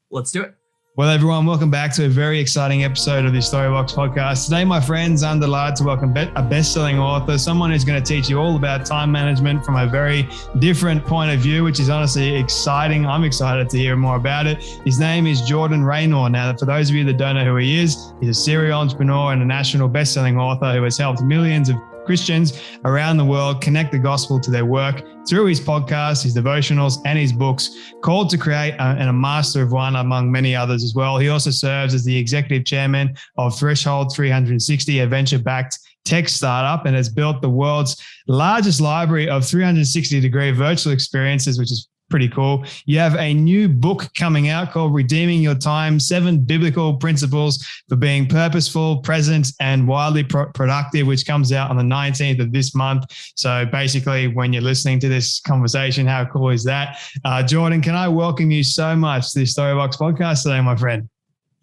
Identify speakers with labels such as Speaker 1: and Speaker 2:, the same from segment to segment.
Speaker 1: Let's do it.
Speaker 2: Well, everyone, welcome back to a very exciting episode of the Storybox podcast. Today, my friends, I'm delighted to welcome a best-selling author, someone who's going to teach you all about time management from a very different point of view, which is honestly exciting. I'm excited to hear more about it. His name is Jordan Raynor. Now, for those of you that don't know who he is, he's a serial entrepreneur and a national best-selling author who has helped millions of Christians around the world connect the gospel to their work through his podcast, his devotionals, and his books, Called to Create and a master of one, among many others as well. He also serves as the executive chairman of Threshold 360, a venture-backed tech startup, and has built the world's largest library of 360-degree virtual experiences, which is pretty cool. You have a new book coming out called Redeeming Your Time, 7 Biblical Principles for Being Purposeful, Present, and Wildly Productive, which comes out on the 19th of this month. So basically, when you're listening to this conversation, how cool is that? Jordan, can I welcome you so much to the Storybox podcast today, my friend?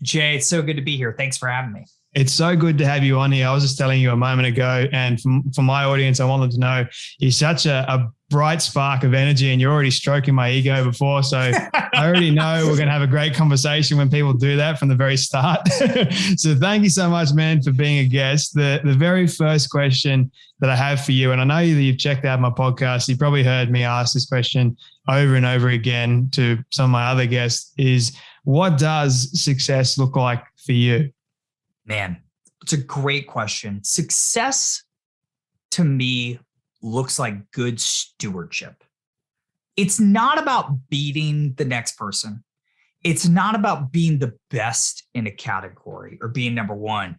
Speaker 1: Jay, it's so good to be here. Thanks for having me.
Speaker 2: It's so good to have you on here. I was just telling you a moment ago, and for my audience, I wanted to know you're such a bright spark of energy, and you're already stroking my ego before. So I already know we're going to have a great conversation when people do that from the very start. So thank you so much, man, for being a guest. The very first question that I have for you, and I know that you've checked out my podcast, you probably heard me ask this question over and over again to some of my other guests, is what does success look like for you?
Speaker 1: Man, it's a great question. Success to me looks like good stewardship. It's not about beating the next person. It's not about being the best in a category or being number one.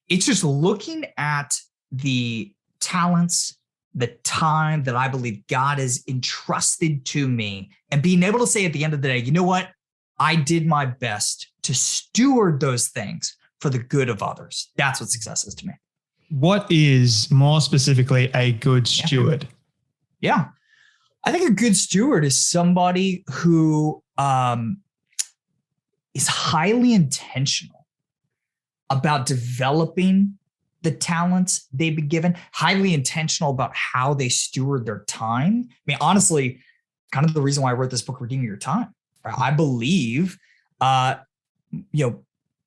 Speaker 1: It's just looking at the talents, the time that I believe God has entrusted to me, and being able to say at the end of the day, you know what? I did my best to steward those things for the good of others. That's what success is to me.
Speaker 2: What is more specifically a good steward?
Speaker 1: Yeah. I think a good steward is somebody who is highly intentional about developing the talents they've been given, highly intentional about how they steward their time. I mean, honestly, kind of the reason why I wrote this book, Redeeming Your Time. Right? I believe,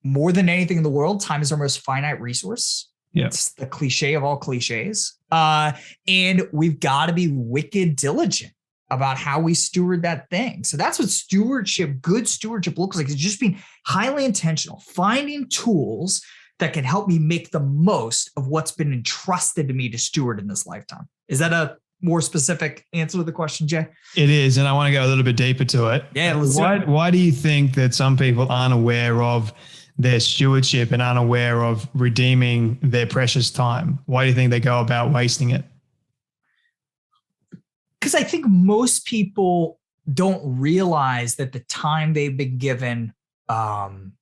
Speaker 1: more than anything in the world, time is our most finite resource. Yeah. It's the cliche of all cliches. And we've got to be wicked diligent about how we steward that thing. So that's what good stewardship looks like. It's just being highly intentional, finding tools that can help me make the most of what's been entrusted to me to steward in this lifetime. Is that a more specific answer to the question, Jay?
Speaker 2: It is. And I want to go a little bit deeper to it.
Speaker 1: Yeah.
Speaker 2: Why do you think that some people aren't aware of their stewardship and unaware of redeeming their precious time? Why do you think they go about wasting it?
Speaker 1: Because I think most people don't realize that the time they've been given, the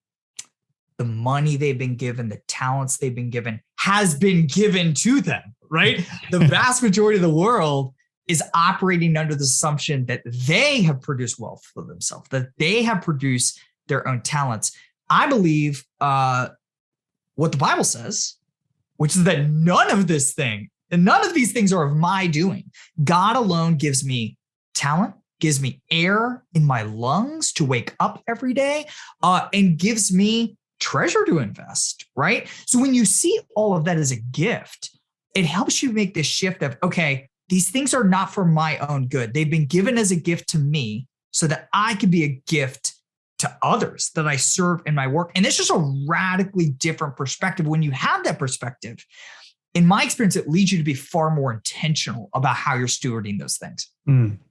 Speaker 1: money they've been given, the talents they've been given has been given to them, right? The vast majority of the world is operating under the assumption that they have produced wealth for themselves, that they have produced their own talents. I believe what the Bible says, which is that none of these things are of my doing. God alone gives me talent, gives me air in my lungs to wake up every day, and gives me treasure to invest, right? So when you see all of that as a gift, it helps you make this shift of, okay, these things are not for my own good. They've been given as a gift to me so that I can be a gift to others that I serve in my work. And it's just a radically different perspective. When you have that perspective, in my experience, it leads you to be far more intentional about how you're stewarding those things.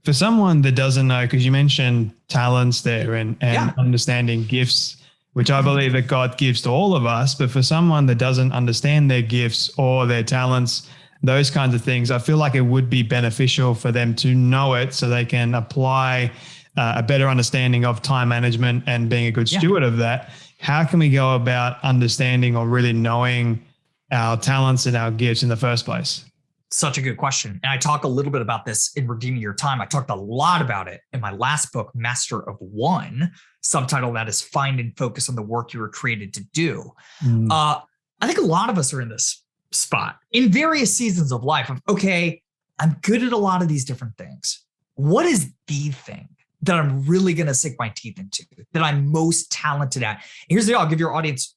Speaker 2: For someone that doesn't know, because you mentioned talents there and understanding gifts, which I believe that God gives to all of us, but for someone that doesn't understand their gifts or their talents, those kinds of things, I feel like it would be beneficial for them to know it so they can apply a better understanding of time management and being a good steward of that. How can we go about understanding or really knowing our talents and our gifts in the first place?
Speaker 1: Such a good question. And I talk a little bit about this in Redeeming Your Time. I talked a lot about it in my last book, Master of One, subtitle that is Find and Focus on the Work You Were Created to Do. I think a lot of us are in this spot in various seasons of life of, okay, I'm good at a lot of these different things. What is the thing that I'm really going to sink my teeth into, that I'm most talented at? And here's the deal. I'll give your audience,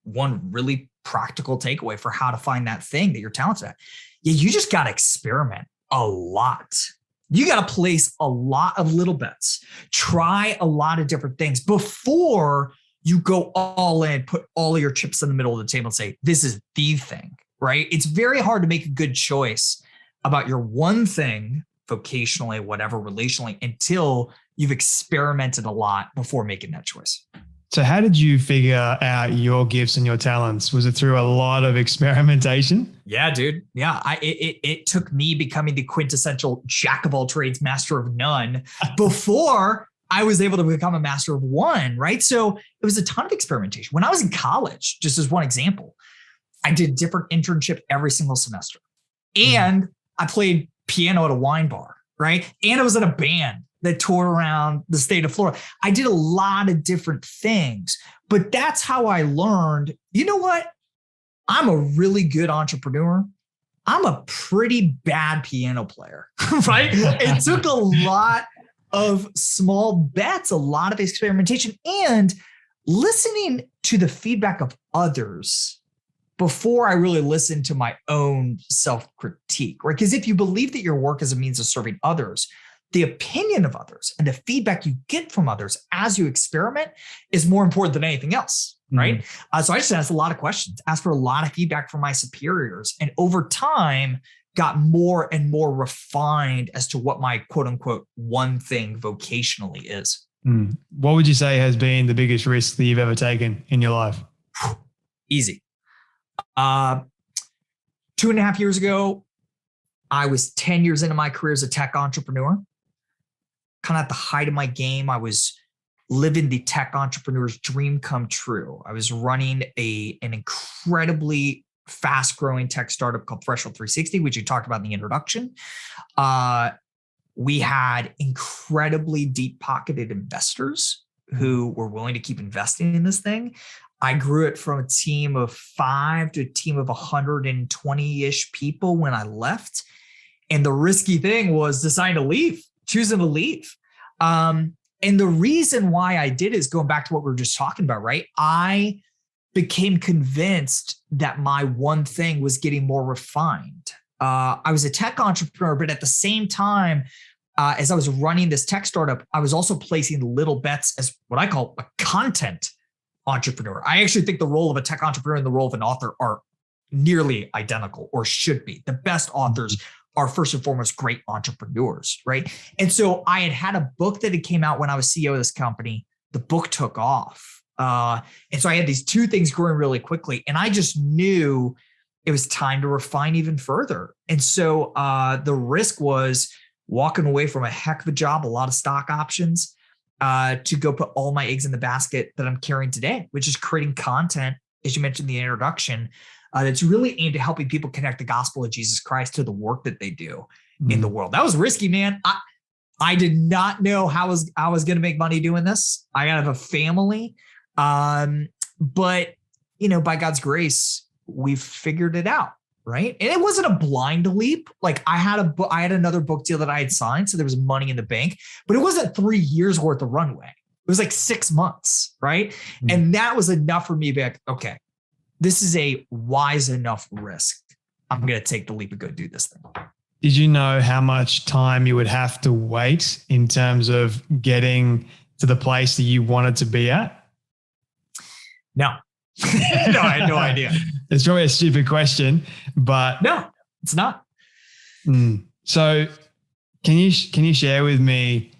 Speaker 1: one really practical takeaway for how to find that thing that you're talented at. Yeah, you just got to experiment a lot. You got to place a lot of little bets, try a lot of different things before you go all in, put all of your chips in the middle of the table and say, this is the thing, right? It's very hard to make a good choice about your one thing, vocationally, whatever, relationally, until you've experimented a lot before making that choice.
Speaker 2: So how did you figure out your gifts and your talents? Was it through a lot of experimentation?
Speaker 1: Yeah, dude. Yeah. It took me becoming the quintessential jack of all trades, master of none before I was able to become a master of one, right? So it was a ton of experimentation. When I was in college, just as one example, I did different internship every single semester. And I played piano at a wine bar, right? And I was in a band that toured around the state of Florida. I did a lot of different things, but that's how I learned, you know what? I'm a really good entrepreneur. I'm a pretty bad piano player, right? It took a lot of small bets, a lot of experimentation, and listening to the feedback of others before I really listened to my own self-critique, right? Because if you believe that your work is a means of serving others, the opinion of others and the feedback you get from others as you experiment is more important than anything else, right? So I just asked a lot of questions, asked for a lot of feedback from my superiors, and over time got more and more refined as to what my quote unquote one thing vocationally is.
Speaker 2: What would you say has been the biggest risk that you've ever taken in your life?
Speaker 1: Easy. 2.5 years ago, I was 10 years into my career as a tech entrepreneur. Kind of at the height of my game, I was living the tech entrepreneur's dream come true. I was running an incredibly fast-growing tech startup called Threshold 360, which you talked about in the introduction. We had incredibly deep-pocketed investors who were willing to keep investing in this thing. I grew it from a team of 5 to a team of 120-ish people when I left. And the risky thing was deciding to leave, choosing to leave. And the reason why I did is going back to what we were just talking about, right? I became convinced that my one thing was getting more refined. I was a tech entrepreneur, but at the same time, as I was running this tech startup, I was also placing little bets as what I call a content entrepreneur. I actually think the role of a tech entrepreneur and the role of an author are nearly identical, or should be. The best authors are first and foremost great entrepreneurs, right? And so I had a book that had came out when I was CEO of this company. The book took off. And so I had these two things growing really quickly, and I just knew it was time to refine even further. And so the risk was walking away from a heck of a job, a lot of stock options, to go put all my eggs in the basket that I'm carrying today, which is creating content, as you mentioned in the introduction, that's really aimed at helping people connect the gospel of Jesus Christ to the work that they do in the world. That was risky, man. I did not know how I was going to make money doing this. I have a family, but by God's grace, we've figured it out, right? And it wasn't a blind leap. Like I had another book deal that I had signed, so there was money in the bank, but it wasn't 3 years worth of runway. It was like 6 months, right? And that was enough for me to be like, okay, this is a wise enough risk. I'm going to take the leap and go do this thing.
Speaker 2: Did you know how much time you would have to wait in terms of getting to the place that you wanted to be at?
Speaker 1: No. No, I had no idea.
Speaker 2: It's probably a stupid question, but
Speaker 1: no, it's not.
Speaker 2: So can you share with me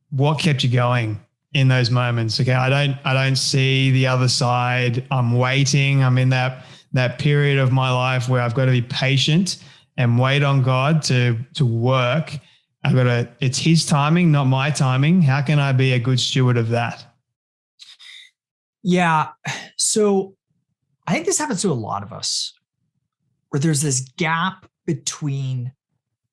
Speaker 2: what kept you going in those moments? Okay, I don't see the other side. I'm waiting. I'm in that period of my life where I've got to be patient and wait on God to work. It's his timing, not my timing. How can I be a good steward of that?
Speaker 1: Yeah. So I think this happens to a lot of us, where there's this gap between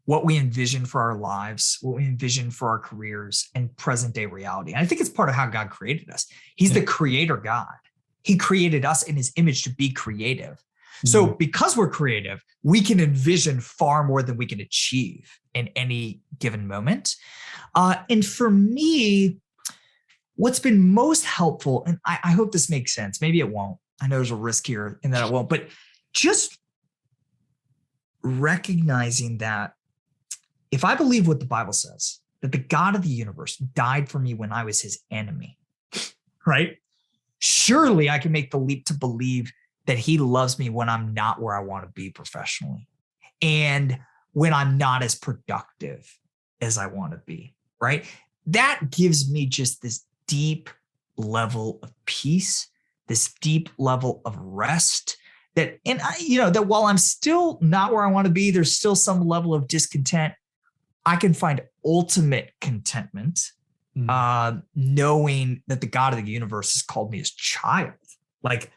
Speaker 1: what we envision for our lives, what we envision for our careers, and present day reality. And I think it's part of how God created us. He's the creator God. He created us in his image to be creative. So because we're creative, we can envision far more than we can achieve in any given moment. And for me, what's been most helpful, and I hope this makes sense, maybe it won't. I know there's a risk here and that it won't, but just recognizing that if I believe what the Bible says, that the God of the universe died for me when I was his enemy, right? Surely I can make the leap to believe that he loves me when I'm not where I want to be professionally and when I'm not as productive as I want to be, right? That gives me just this deep level of peace, this deep level of rest that, and that while I'm still not where I want to be, there's still some level of discontent. I can find ultimate contentment, knowing that the God of the universe has called me his child. Like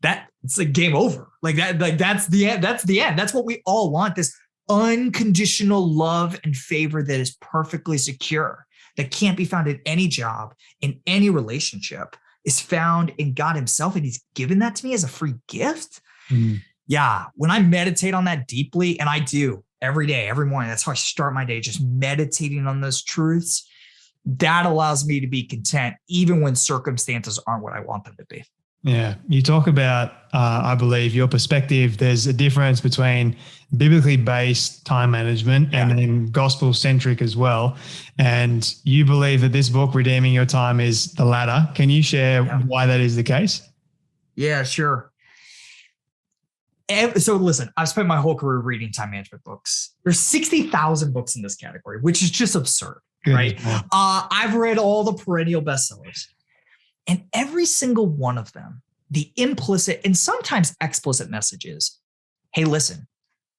Speaker 1: that, it's like game over. Like that, like that's the end. That's the end. That's what we all want. This unconditional love and favor that is perfectly secure, that can't be found in any job, in any relationship, is found in God himself. And he's given that to me as a free gift. Yeah. When I meditate on that deeply, and I do every day, every morning, that's how I start my day, just meditating on those truths. That allows me to be content, even when circumstances aren't what I want them to be.
Speaker 2: Yeah. You talk about, I believe, your perspective. There's a difference between biblically based time management and then gospel centric as well. And you believe that this book, Redeeming Your Time, is the latter. Can you share why that is the case?
Speaker 1: Yeah, sure. So listen, I've spent my whole career reading time management books. There's 60,000 books in this category, which is just absurd, right? I've read all the perennial bestsellers, and every single one of them, the implicit and sometimes explicit message is, hey, listen,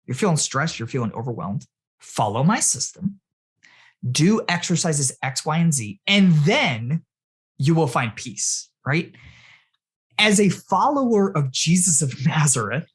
Speaker 1: you're feeling stressed, you're feeling overwhelmed, follow my system, do exercises X, Y, and Z, and then you will find peace, right? As a follower of Jesus of Nazareth,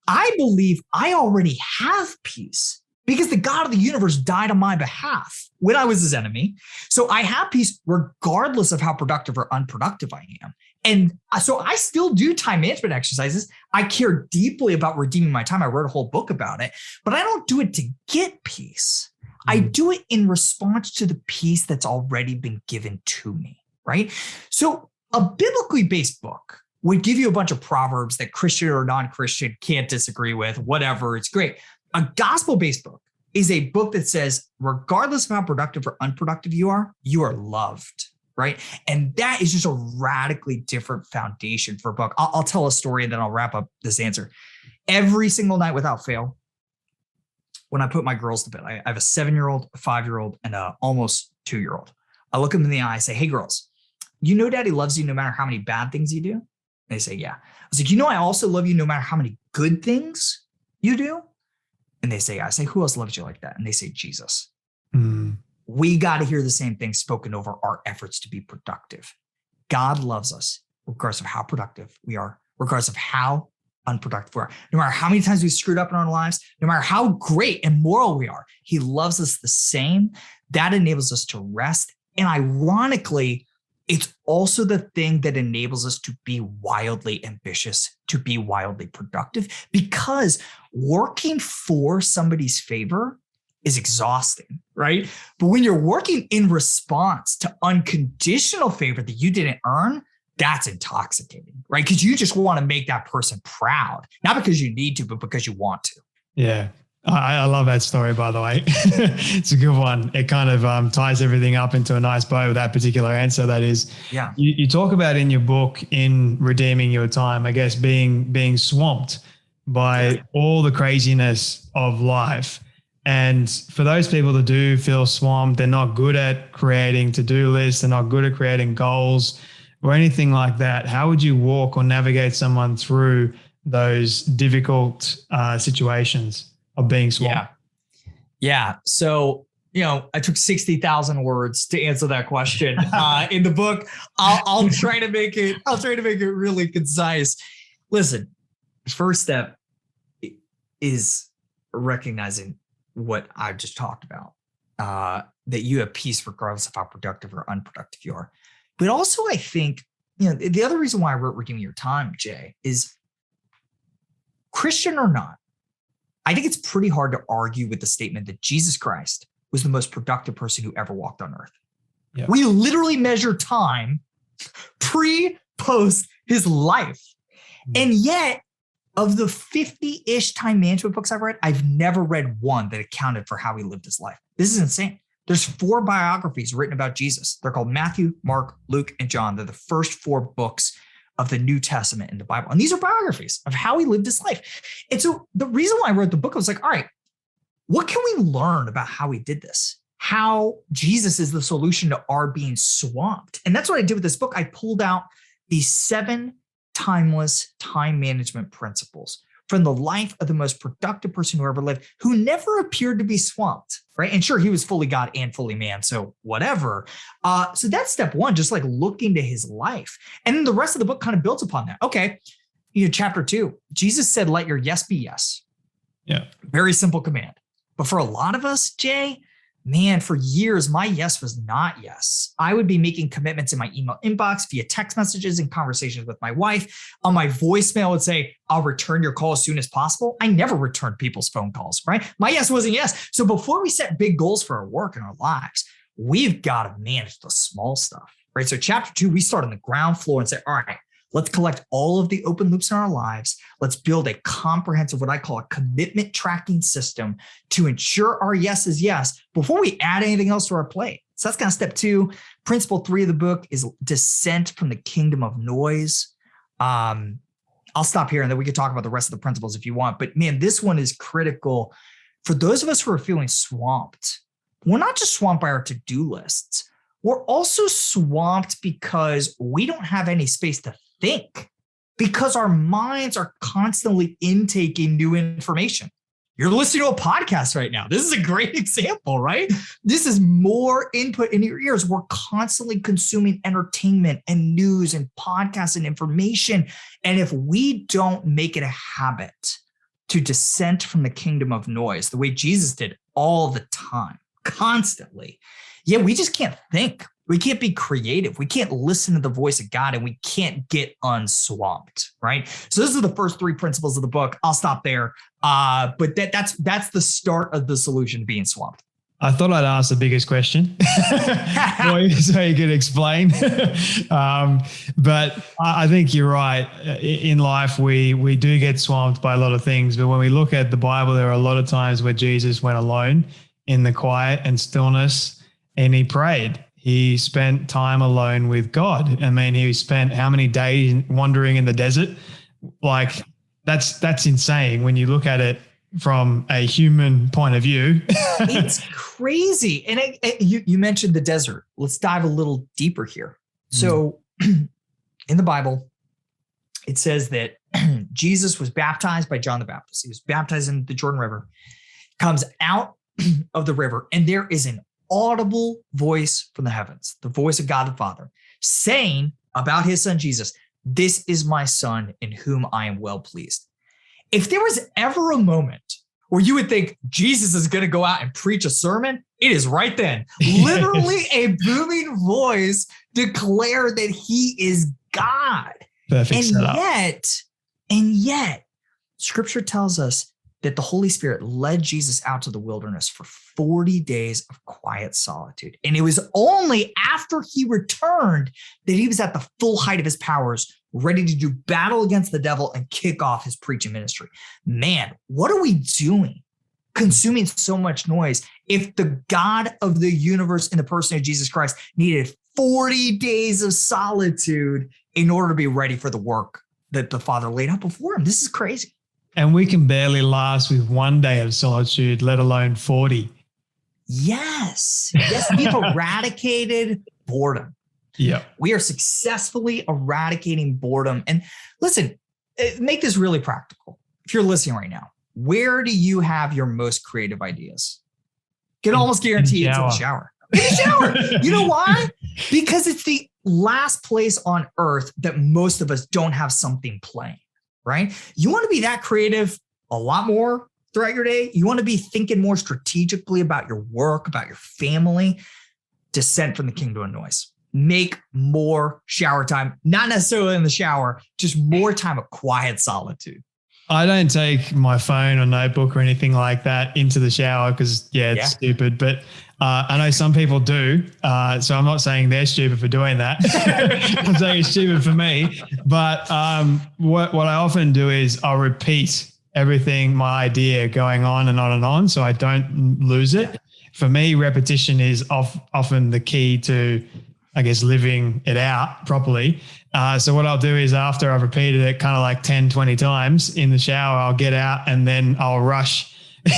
Speaker 1: I believe I already have peace because the God of the universe died on my behalf when I was his enemy. So I have peace regardless of how productive or unproductive I am. And so I still do time management exercises. I care deeply about redeeming my time. I wrote a whole book about it, but I don't do it to get peace. I do it in response to the peace that's already been given to me, right? So a biblically based book would give you a bunch of proverbs that Christian or non-Christian can't disagree with, whatever, it's great. A gospel-based book is a book that says, regardless of how productive or unproductive you are loved, right? And that is just a radically different foundation for a book. I'll tell a story and then I'll wrap up this answer. Every single night without fail, when I put my girls to bed, I have a 7-year-old, a 5-year-old, and a almost 2-year-old. I look them in the eye, I say, hey girls, you know daddy loves you no matter how many bad things you do? They say, yeah. I was like, I also love you no matter how many good things you do? And they say, yeah. I say, who else loves you like that? And they say, Jesus. We got to hear the same thing spoken over our efforts to be productive. God loves us regardless of how productive we are, regardless of how unproductive we are. No matter how many times we screwed up in our lives, no matter how great and moral we are, he loves us the same. That enables us to rest. And ironically, it's also the thing that enables us to be wildly ambitious, to be wildly productive, because working for somebody's favor is exhausting, right? But when you're working in response to unconditional favor that you didn't earn, that's intoxicating, right? Because you just want to make that person proud, not because you need to, but because you want to.
Speaker 2: Yeah. I love that story, by the way. It's a good one. It kind of ties everything up into a nice bow with that particular answer. That is, you talk about in your book, in Redeeming Your Time, I guess being swamped by all the craziness of life. And for those people that do feel swamped, they're not good at creating to-do lists, they're not good at creating goals or anything like that. How would you walk or navigate someone through those difficult situations of being swamped?
Speaker 1: Yeah. So, I took 60,000 words to answer that question in the book. I'll try to make it really concise. Listen, first step is recognizing what I just talked about, that you have peace regardless of how productive or unproductive you are. But also I think, the other reason why I wrote Redeeming Your Time, Jay, is Christian or not, I think it's pretty hard to argue with the statement that Jesus Christ was the most productive person who ever walked on earth.
Speaker 2: Yeah.
Speaker 1: We literally measure time post his life. And yet, of the 50-ish time management books I've read, I've never read one that accounted for how he lived his life. This is insane. There's 4 biographies written about Jesus. They're called Matthew, Mark, Luke, and John. They're the first 4 books of the New Testament in the Bible. And these are biographies of how he lived his life. And so the reason why I wrote the book, I was like, all right, what can we learn about how he did this? How Jesus is the solution to our being swamped. And that's what I did with this book. I pulled out these 7 timeless time management principles from the life of the most productive person who ever lived, who never appeared to be swamped, right? And sure, he was fully God and fully man, so whatever. So that's step 1, just like look into his life. And then the rest of the book kind of builds upon that. Okay, chapter 2, Jesus said, let your yes be yes.
Speaker 2: Yeah.
Speaker 1: Very simple command. But for a lot of us, Jay, man, for years, my yes was not yes. I would be making commitments in my email inbox via text messages and conversations with my wife. On my voicemail, would say, I'll return your call as soon as possible. I never returned people's phone calls, right? My yes wasn't yes. So before we set big goals for our work and our lives, we've got to manage the small stuff, right? So chapter 2, we start on the ground floor and say, all right, let's collect all of the open loops in our lives. Let's build a comprehensive, what I call a commitment tracking system to ensure our yes is yes before we add anything else to our plate. So that's kind of step 2. Principle 3 of the book is descent from the kingdom of noise. I'll stop here and then we can talk about the rest of the principles if you want. But man, this one is critical for those of us who are feeling swamped. We're not just swamped by our to-do lists. We're also swamped because we don't have any space to think, because our minds are constantly intaking new information. You're listening to a podcast right now. This is a great example, right? This is more input in your ears. We're constantly consuming entertainment and news and podcasts and information. And if we don't make it a habit to dissent from the kingdom of noise, the way Jesus did all the time, constantly, we just can't think. We can't be creative. We can't listen to the voice of God, and we can't get unswamped, right? So those are the first 3 principles of the book. I'll stop there. But that's the start of the solution to being swamped.
Speaker 2: I thought I'd ask the biggest question so you could explain. But I think you're right. In life, we do get swamped by a lot of things. But when we look at the Bible, there are a lot of times where Jesus went alone in the quiet and stillness, and he prayed. He spent time alone with God. I mean, he spent how many days wandering in the desert? Like, that's insane when you look at it from a human point of view.
Speaker 1: It's crazy. And you mentioned the desert. Let's dive a little deeper here. So in the Bible, it says that Jesus was baptized by John the Baptist. He was baptized in the Jordan River, comes out of the river, and there is an audible voice from the heavens, the voice of God the Father, saying about his son Jesus, "This is my son in whom I am well pleased." If there was ever a moment where you would think Jesus is going to go out and preach a sermon, it is right then. Literally a booming voice declared that he is God.
Speaker 2: Perfect setup.
Speaker 1: And yet, Scripture tells us that the Holy Spirit led Jesus out to the wilderness for 40 days of quiet solitude. And it was only after he returned that he was at the full height of his powers, ready to do battle against the devil and kick off his preaching ministry. Man, what are we doing consuming so much noise if the God of the universe in the person of Jesus Christ needed 40 days of solitude in order to be ready for the work that the Father laid out before him? This is crazy.
Speaker 2: And we can barely last with 1 day of solitude, let alone 40.
Speaker 1: Yes, we've eradicated boredom.
Speaker 2: Yeah.
Speaker 1: We are successfully eradicating boredom. And listen, make this really practical. If you're listening right now, where do you have your most creative ideas? Can almost guarantee it's in the shower. In the shower. You know why? Because it's the last place on earth that most of us don't have something playing, right? You want to be that creative a lot more throughout your day. You want to be thinking more strategically about your work, about your family. Descent from the kingdom of noise. Make more shower time, not necessarily in the shower, just more time of quiet solitude.
Speaker 2: I don't take my phone or notebook or anything like that into the shower because, it's stupid. But I know some people do. So I'm not saying they're stupid for doing that. I'm saying it's stupid for me. But what I often do is I'll repeat everything, my idea going on and on and on so I don't lose it. For me, repetition is often the key to, I guess, living it out properly. So what I'll do is after I've repeated it kind of like 10, 20 times in the shower, I'll get out and then I'll rush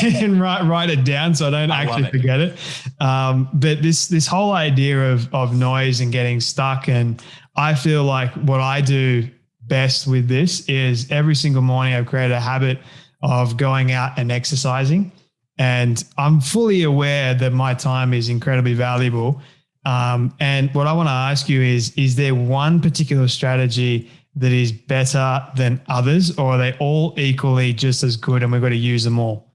Speaker 2: and write it down so I don't actually forget it. But this whole idea of noise and getting stuck, and I feel like what I do best with this is every single morning I've created a habit of going out and exercising. And I'm fully aware that my time is incredibly valuable. And what I want to ask you is there one particular strategy that is better than others, or are they all equally just as good and we've got to use them all?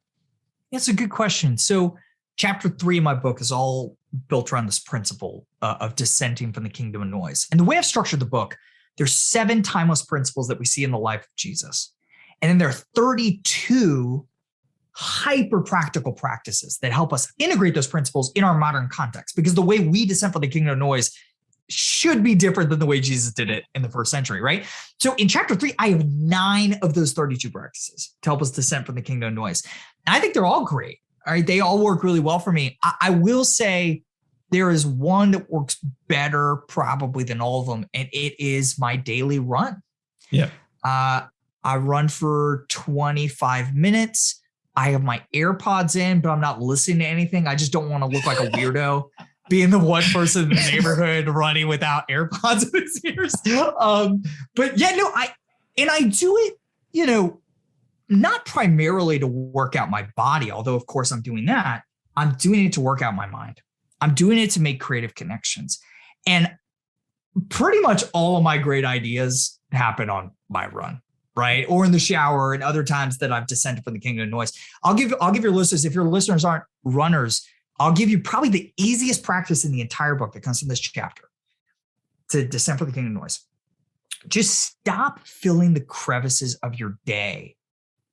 Speaker 1: That's a good question. So chapter 3 of my book is all built around this principle of dissenting from the kingdom of noise. And the way I've structured the book, there's 7 timeless principles that we see in the life of Jesus. And then there are 32 hyper practical practices that help us integrate those principles in our modern context, because the way we dissent from the kingdom of noise should be different than the way Jesus did it in the first century, right? So in chapter 3, I have 9 of those 32 practices to help us dissent from the kingdom of noise. And I think they're all great. All right. They all work really well for me. I will say there is one that works better probably than all of them. And it is my daily run.
Speaker 2: Yeah.
Speaker 1: I run for 25 minutes. I have my AirPods in, but I'm not listening to anything. I just don't want to look like a weirdo being the one person in the neighborhood running without AirPods in his ears. But yeah, no, I do it, not primarily to work out my body, although of course I'm doing that. I'm doing it to work out my mind. I'm doing it to make creative connections. And pretty much all of my great ideas happen on my run. Right. Or in the shower and other times that I've dissented from the kingdom of noise. I'll give your listeners, if your listeners aren't runners, I'll give you probably the easiest practice in the entire book that comes from this chapter to dissent from the kingdom of noise. Just stop filling the crevices of your day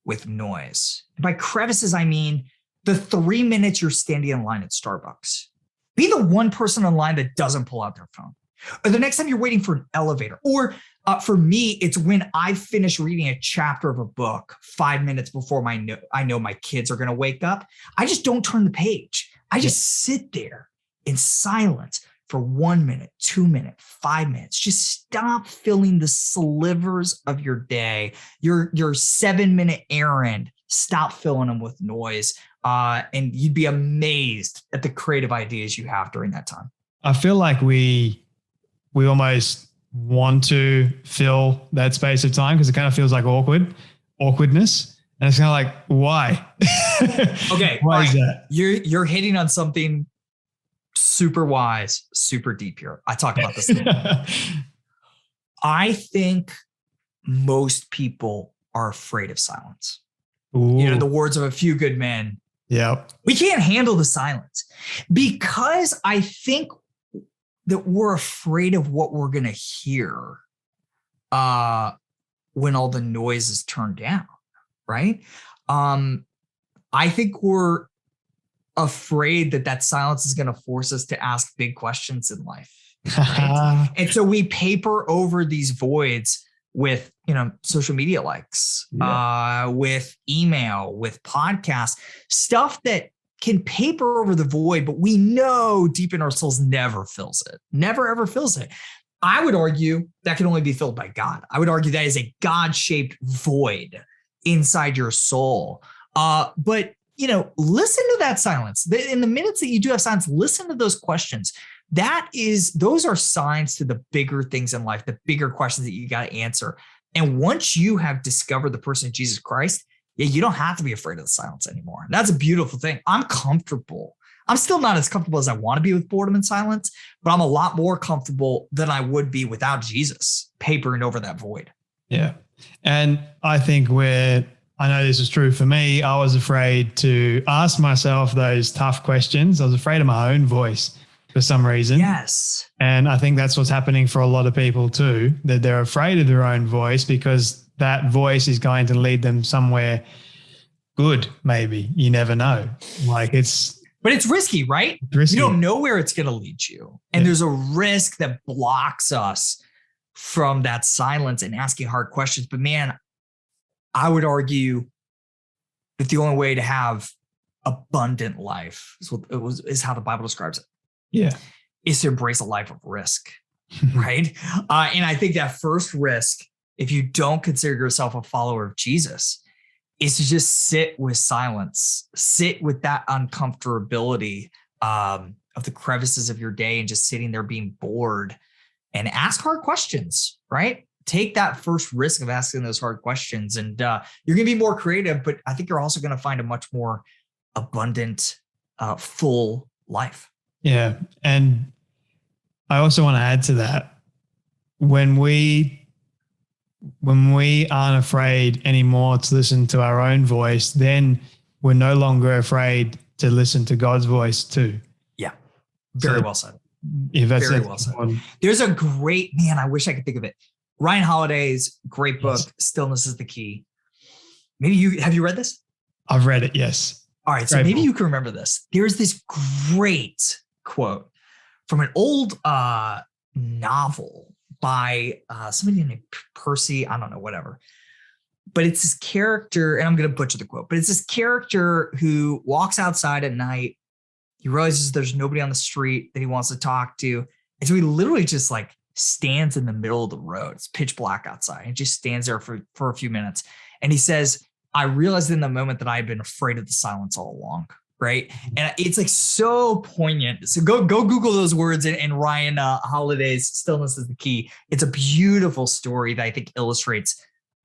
Speaker 1: with noise. By crevices, I mean the 3 minutes you're standing in line at Starbucks. Be the one person in line that doesn't pull out their phone. Or the next time you're waiting for an elevator. Or for me, it's when I finish reading a chapter of a book 5 minutes before I know my kids are going to wake up. I just don't turn the page. I just sit there in silence for 1 minute, 2 minutes, 5 minutes. Just stop filling the slivers of your day, your 7-minute errand. Stop filling them with noise. And you'd be amazed at the creative ideas you have during that time.
Speaker 2: I feel like we almost want to fill that space of time because it kind of feels like awkwardness. And it's kind of like, why?
Speaker 1: Okay.
Speaker 2: Why is that?
Speaker 1: You're hitting on something super wise, super deep here. I talk about this. I think most people are afraid of silence.
Speaker 2: Ooh.
Speaker 1: The words of a few good men.
Speaker 2: Yeah.
Speaker 1: We can't handle the silence because I think that we're afraid of what we're going to hear when all the noise is turned down, right? I think we're afraid that silence is going to force us to ask big questions in life. Right? And so we paper over these voids with, social media likes, with email, with podcasts, stuff that can paper over the void, but we know deep in our souls never fills it, never ever fills it. I would argue that can only be filled by God. I would argue that is a God-shaped void inside your soul. But listen to that silence. In the minutes that you do have silence, listen to those questions. Those are signs to the bigger things in life, the bigger questions that you got to answer. And once you have discovered the person of Jesus Christ, you don't have to be afraid of the silence anymore. And that's a beautiful thing. I'm comfortable. I'm still not as comfortable as I want to be with boredom and silence, but I'm a lot more comfortable than I would be without Jesus papering over that void.
Speaker 2: Yeah. And I think I know this is true for me, I was afraid to ask myself those tough questions. I was afraid of my own voice for some reason.
Speaker 1: Yes.
Speaker 2: And I think that's what's happening for a lot of people too, that they're afraid of their own voice because that voice is going to lead them somewhere good, maybe. You never know. But
Speaker 1: it's risky, right?
Speaker 2: Risky.
Speaker 1: You don't know where it's going to lead you. And there's a risk that blocks us from that silence and asking hard questions. But man, I would argue that the only way to have abundant life is how the Bible describes it.
Speaker 2: Yeah.
Speaker 1: Is to embrace a life of risk, right? And I think that first risk, if you don't consider yourself a follower of Jesus, is to just sit with silence, sit with that uncomfortability of the crevices of your day and just sitting there being bored and ask hard questions, right? Take that first risk of asking those hard questions and you're going to be more creative, but I think you're also going to find a much more abundant, full life.
Speaker 2: Yeah. And I also want to add to that, when we aren't afraid anymore to listen to our own voice, then we're no longer afraid to listen to God's voice too.
Speaker 1: Yeah. Very well said.
Speaker 2: Yeah, that's
Speaker 1: very well said. There's a great, man, I wish I could think of it. Ryan Holiday's great book, Stillness is the Key. Have you read this?
Speaker 2: I've read it, yes.
Speaker 1: All right. So maybe you can remember this. There's this great quote from an old novel by somebody named Percy, I don't know, whatever. But it's this character, and I'm going to butcher the quote, but it's this character who walks outside at night. He realizes there's nobody on the street that he wants to talk to. And so he literally just like stands in the middle of the road. It's pitch black outside. And just stands there for a few minutes. And he says, I realized in the moment that I had been afraid of the silence all along. Right. And it's like so poignant. So go Google those words and Ryan Holiday's Stillness is the Key. It's a beautiful story that I think illustrates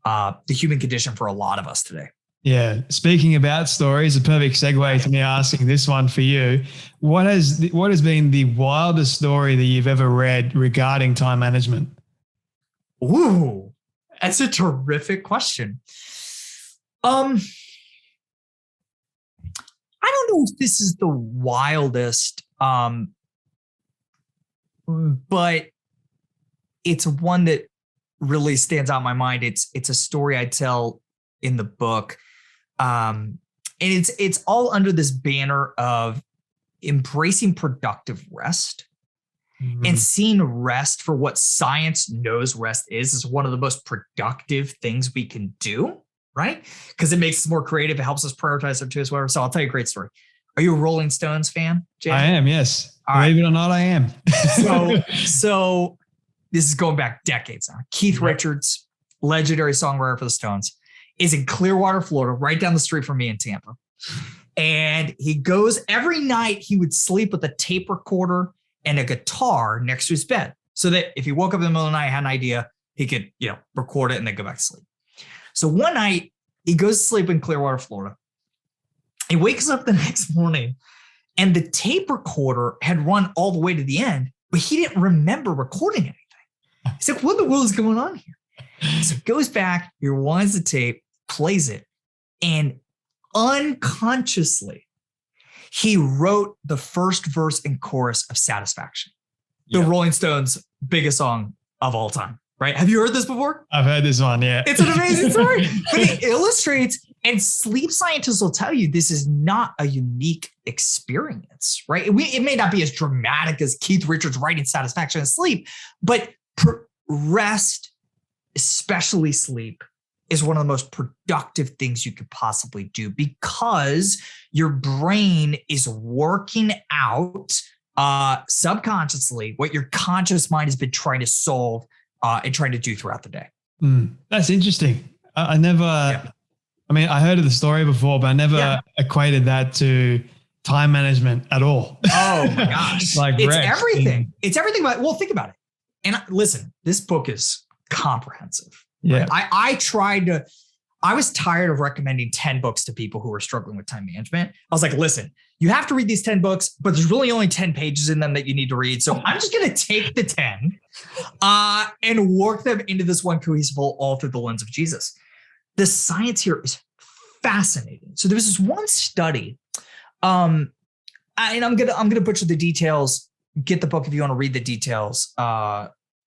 Speaker 1: the human condition for a lot of us today.
Speaker 2: Yeah. Speaking about stories, a perfect segue to me asking this one for you. What has been the wildest story that you've ever read regarding time management?
Speaker 1: Ooh, that's a terrific question. I don't know if this is the wildest, but it's one that really stands out in my mind. It's a story I tell in the book. And it's all under this banner of embracing productive rest and seeing rest for what science knows rest is one of the most productive things we can do. Right? Because it makes us more creative. It helps us prioritize our two as well. So I'll tell you a great story. Are you a Rolling Stones fan, Jay?
Speaker 2: I am, yes.
Speaker 1: All
Speaker 2: Believe
Speaker 1: right.
Speaker 2: it or not, I am.
Speaker 1: So this is going back decades now. Keith Richards, legendary songwriter for the Stones, is in Clearwater, Florida, right down the street from me in Tampa. And he goes every night, he would sleep with a tape recorder and a guitar next to his bed so that if he woke up in the middle of the night, had an idea, he could, record it and then go back to sleep. So one night he goes to sleep in Clearwater, Florida. He wakes up the next morning and the tape recorder had run all the way to the end, but he didn't remember recording anything. He said, what in the world is going on here? So he goes back, he rewinds the tape, plays it, and unconsciously, he wrote the first verse and chorus of Satisfaction, the Rolling Stones' biggest song of all time. Right? Have you heard this before?
Speaker 2: I've heard this one, yeah.
Speaker 1: It's an amazing story. But it illustrates, and sleep scientists will tell you this is not a unique experience, right? It may not be as dramatic as Keith Richards writing Satisfaction and sleep, but rest, especially sleep, is one of the most productive things you could possibly do because your brain is working out subconsciously what your conscious mind has been trying to solve and trying to do throughout the day.
Speaker 2: That's interesting. I never, I mean, I heard of the story before, but I never equated that to time management at all.
Speaker 1: Oh my gosh. It's everything. It's everything. Well, think about it. And listen, this book is comprehensive.
Speaker 2: Yeah.
Speaker 1: Right? I was tired of recommending 10 books to people who were struggling with time management. I was like, listen, you have to read these 10 books, but there's really only 10 pages in them that you need to read. So I'm just going to take the 10 and work them into this one cohesive whole all through the lens of Jesus. The science here is fascinating. So there was this one study, and I'm gonna butcher the details. Get the book if you want to read the details,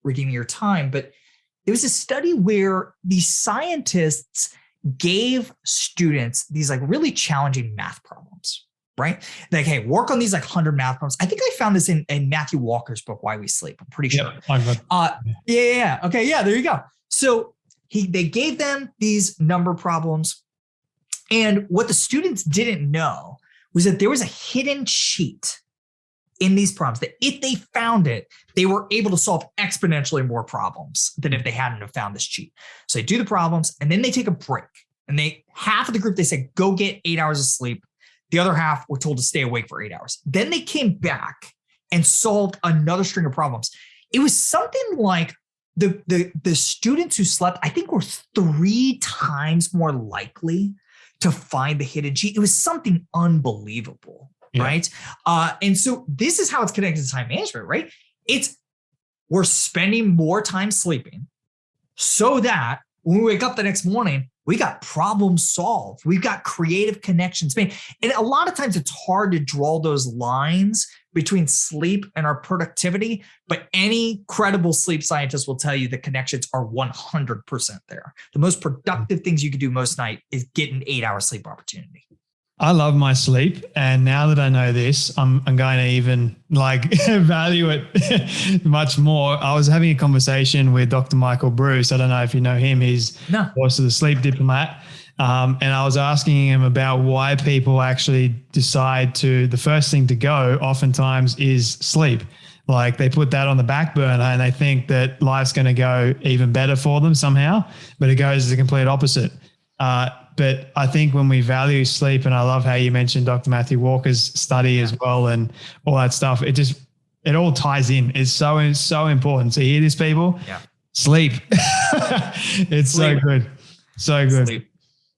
Speaker 1: redeeming your time. But There was a study where the scientists gave students these like really challenging math problems, right? Like, hey, work on these like 100 math problems. I think I found this in Matthew Walker's book, Why We Sleep. I'm pretty sure. Yeah. Okay. Yeah. There you go. So they gave them these number problems. And what the students didn't know was that there was a hidden cheat in these problems that if they found it, they were able to solve exponentially more problems than if they hadn't have found this cheat. So they do the problems and then they take a break. And half of the group, they said, go get 8 hours of sleep. The other half were told to stay awake for 8 hours. Then they came back and solved another string of problems. It was something like the students who slept, I think, were 3 times more likely to find the hidden cheat. It was something unbelievable. Yeah. Right. And so this is how it's connected to time management, right? We're spending more time sleeping so that when we wake up the next morning, we got problems solved. We've got creative connections made. And a lot of times it's hard to draw those lines between sleep and our productivity, but any credible sleep scientist will tell you the connections are 100% there. The most productive things you can do most night is get an 8-hour sleep opportunity.
Speaker 2: I love my sleep. And now that I know this, I'm going to even like value it much more. I was having a conversation with Dr. Michael Bruce. I don't know if you know him. He's also the sleep diplomat. And I was asking him about why people actually decide the first thing to go oftentimes is sleep. Like they put that on the back burner and they think that life's going to go even better for them somehow, but it goes the complete opposite. But I think when we value sleep, and I love how you mentioned Dr. Matthew Walker's study as well and all that stuff, it all ties in. It's so important. So hear this, people? Yeah. Sleep. It's sleep. So good. So good. Sleep.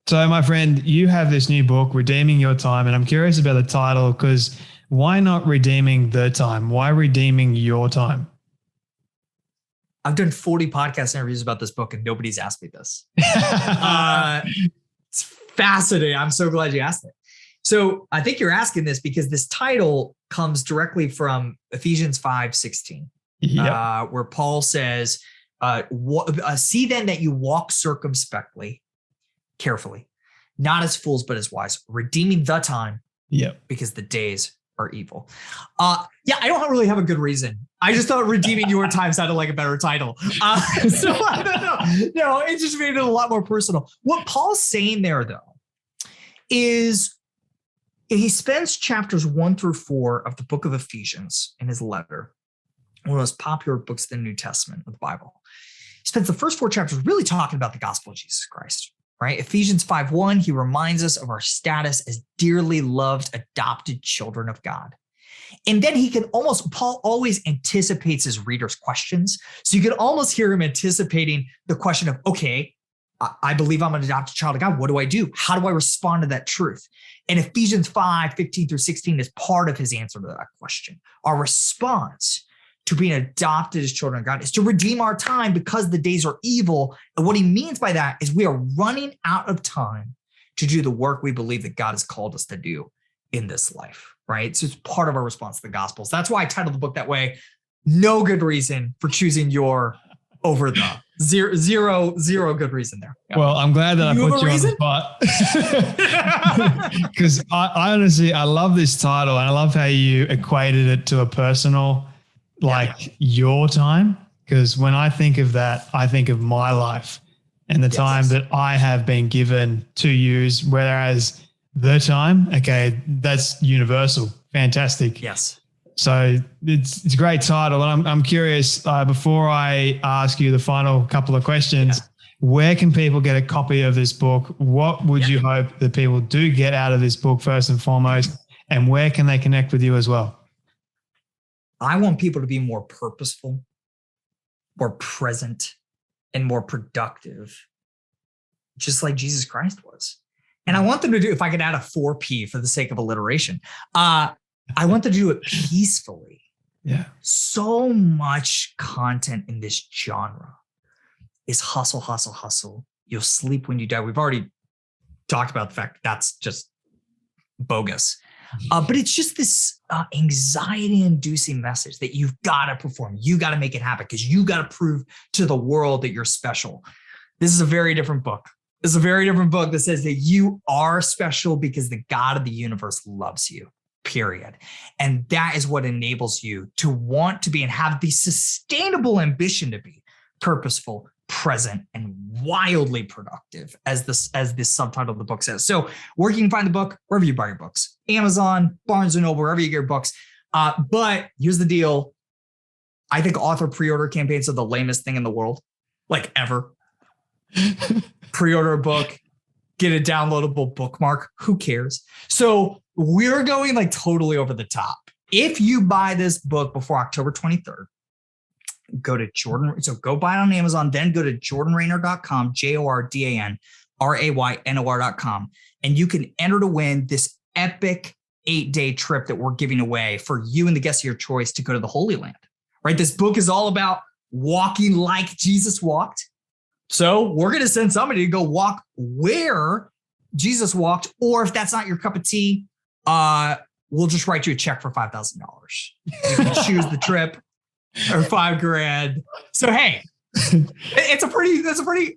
Speaker 2: So my friend, you have this new book, Redeeming Your Time. And I'm curious about the title because why not redeeming the time? Why redeeming your time?
Speaker 1: I've done 40 podcast interviews about this book and nobody's asked me this. It's fascinating. I'm so glad you asked it. So I think you're asking this because this title comes directly from Ephesians 5:16, where Paul says, see then that you walk circumspectly, carefully, not as fools, but as wise, redeeming the time because the days are evil. I don't really have a good reason. I just thought redeeming your time sounded like a better title. So I don't know. No, it just made it a lot more personal. What Paul's saying there, though, is he spends chapters 1 through 4 of the book of Ephesians in his letter, one of the most popular books of the New Testament of the Bible. He spends the first 4 chapters really talking about the gospel of Jesus Christ. Right? Ephesians 5:1, he reminds us of our status as dearly loved, adopted children of God. And then Paul always anticipates his readers' questions. So you could almost hear him anticipating the question of, okay, I believe I'm an adopted child of God. What do I do? How do I respond to that truth? And Ephesians 5:15 through 16 is part of his answer to that question. Our response to being adopted as children of God is to redeem our time because the days are evil. And what he means by that is we are running out of time to do the work we believe that God has called us to do in this life, right? So it's part of our response to the Gospels. That's why I titled the book that way. No good reason for choosing your over the zero good reason there. Yeah.
Speaker 2: Well, I'm glad that I put you on the spot because I honestly, I love this title and I love how you equated it to a personal your time, because when I think of that, I think of my life and the time that I have been given to use, whereas the time, okay, that's universal. Fantastic.
Speaker 1: Yes.
Speaker 2: So it's a great title. And I'm curious, before I ask you the final couple of questions, where can people get a copy of this book? What would you hope that people do get out of this book first and foremost? And where can they connect with you as well?
Speaker 1: I want people to be more purposeful, more present, and more productive, just like Jesus Christ was. And I want them to do, if I could add a 4P for the sake of alliteration, I want them to do it peacefully.
Speaker 2: Yeah.
Speaker 1: So much content in this genre is hustle, hustle, hustle. You'll sleep when you die. We've already talked about the fact that that's just bogus. But it's just this anxiety-inducing message that you've got to perform. You got to make it happen because you got to prove to the world that you're special. This is a very different book. This is a very different book that says that you are special because the God of the universe loves you, period. And that is what enables you to want to be and have the sustainable ambition to be purposeful, present, and wildly productive, as this subtitle of the book says. So where you can find the book, wherever you buy your books, Amazon, Barnes & Noble, wherever you get your books. But here's the deal. I think author pre-order campaigns are the lamest thing in the world, like ever. Pre-order a book, get a downloadable bookmark. Who cares? So we're going like totally over the top. If you buy this book before October 23rd, go to Jordan. So go buy it on Amazon, then go to jordanraynor.com, JORDANRAYNOR.com. And you can enter to win this epic 8-day trip that we're giving away for you and the guests of your choice to go to the Holy Land, right? This book is all about walking like Jesus walked. So we're going to send somebody to go walk where Jesus walked. Or if that's not your cup of tea, we'll just write you a check for $5,000. You can choose the trip or $5,000. So, hey, that's a pretty,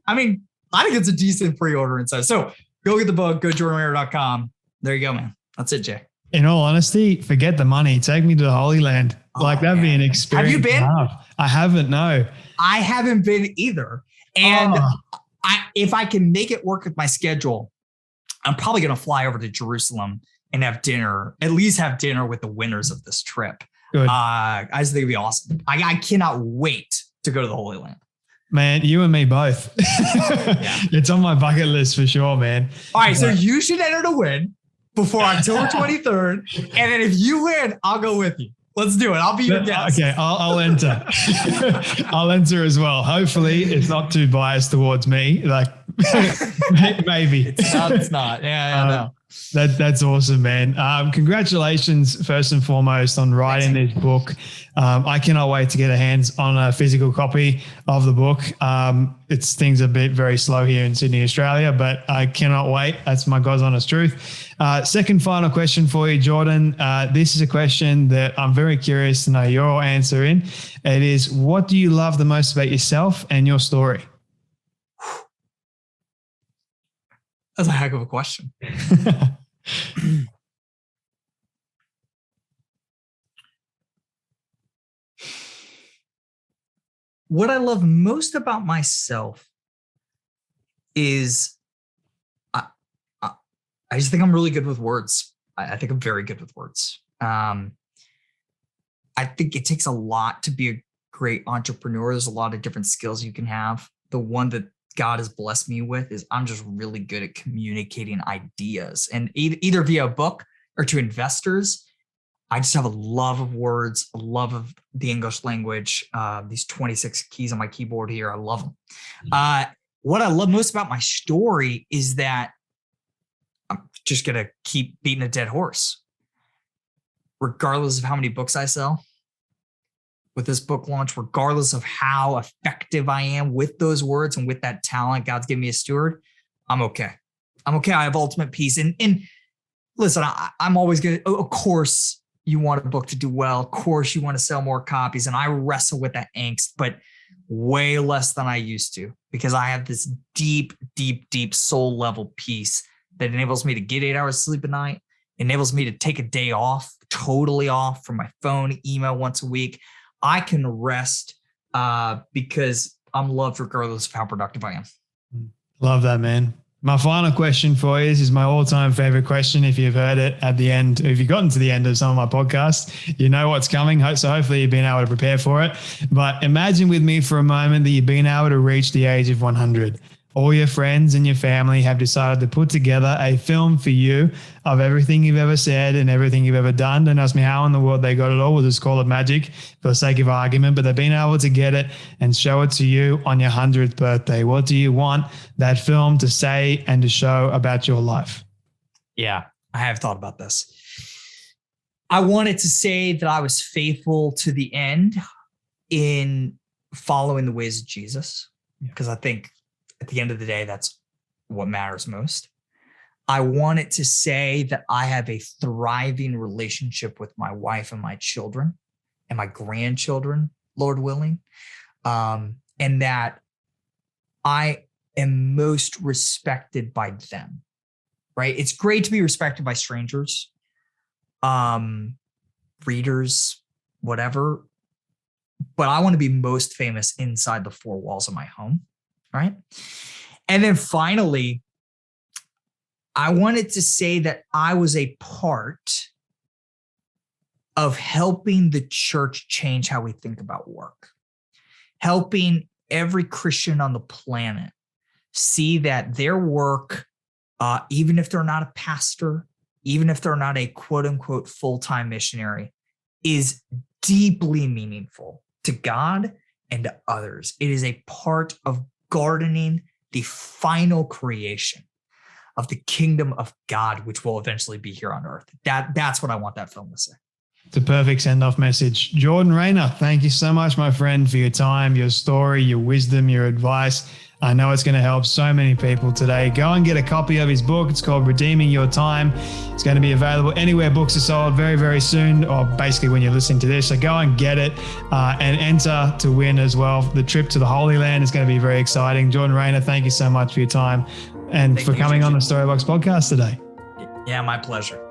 Speaker 1: I mean, I think it's a decent pre-order inside. So go get the book, go to jordanraynor.com. There you go, man. That's it, Jay.
Speaker 2: In all honesty, forget the money. Take me to the Holy Land. That'd be an experience.
Speaker 1: Have you been?
Speaker 2: I haven't, no.
Speaker 1: I haven't been either. And if I can make it work with my schedule, I'm probably going to fly over to Jerusalem and have dinner, at least have dinner with the winners of this trip.
Speaker 2: Good.
Speaker 1: I just think it'd be awesome. I cannot wait to go to the Holy Land.
Speaker 2: Man, you and me both.
Speaker 1: Yeah.
Speaker 2: It's on my bucket list for sure, man.
Speaker 1: All right. So you should enter to win before October 23rd. And then if you win, I'll go with you. Let's do it. I'll be your guest.
Speaker 2: Okay, I'll enter. I'll enter as well. Hopefully it's not too biased towards me. Like maybe.
Speaker 1: It's not. Yeah, no.
Speaker 2: That's awesome, man. Congratulations, first and foremost, on writing this book. I cannot wait to get a hands on a physical copy of the book. Things are very slow here in Sydney, Australia, but I cannot wait. That's my God's honest truth. Second final question for you, Jordan. This is a question that I'm very curious to know your answer in. It is, what do you love the most about yourself and your story?
Speaker 1: That's a heck of a question. What I love most about myself is I just think I'm really good with words. I think I'm very good with words. I think it takes a lot to be a great entrepreneur. There's a lot of different skills you can have. The one that God has blessed me with is I'm just really good at communicating ideas, and either via a book or to investors. I just have a love of words, a love of the English language. These 26 keys on my keyboard here, I love them. What I love most about my story is that I'm just going to keep beating a dead horse. Regardless of how many books I sell with this book launch, regardless of how effective I am with those words and with that talent God's given me a steward, I'm okay. I'm okay. I have ultimate peace. And listen, I'm always going to, of course, you want a book to do well. Of course, you want to sell more copies. And I wrestle with that angst, but way less than I used to, because I have this deep, deep, deep soul level peace that enables me to get 8 hours sleep a night, enables me to take a day off, totally off from my phone, email once a week. I can rest because I'm loved regardless of how productive I am.
Speaker 2: Love that, man. My final question for you is my all-time favorite question. If you've heard it at the end, if you've gotten to the end of some of my podcasts, you know what's coming. So hopefully you've been able to prepare for it. But imagine with me for a moment that you've been able to reach the age of 100. All your friends and your family have decided to put together a film for you of everything you've ever said and everything you've ever done. Don't ask me how in the world they got it all. We'll just call it magic for the sake of argument, but they've been able to get it and show it to you on your 100th birthday. What do you want that film to say and to show about your life?
Speaker 1: Yeah, I have thought about this. I wanted to say that I was faithful to the end in following the ways of Jesus, because I think at the end of the day, that's what matters most. I want it to say that I have a thriving relationship with my wife and my children and my grandchildren, Lord willing, and that I am most respected by them, right? It's great to be respected by strangers, readers, whatever, but I want to be most famous inside the four walls of my home, right? And then finally, I wanted to say that I was a part of helping the church change how we think about work, helping every Christian on the planet see that their work, even if they're not a pastor, even if they're not a quote unquote full-time missionary, is deeply meaningful to God and to others. It is a part of gardening the final creation of the kingdom of God, which will eventually be here on earth. That's what I want that film to say.
Speaker 2: It's a perfect send-off message. Jordan Raynor, thank you so much, my friend, for your time, your story, your wisdom, your advice. I know it's going to help so many people today. Go and get a copy of his book. It's called Redeeming Your Time. It's going to be available anywhere books are sold very, very soon, or basically when you're listening to this. So go and get it and enter to win as well. The trip to the Holy Land is going to be very exciting. Jordan Raynor, thank you so much for your time and for coming on the Storybox podcast today.
Speaker 1: Yeah, my pleasure.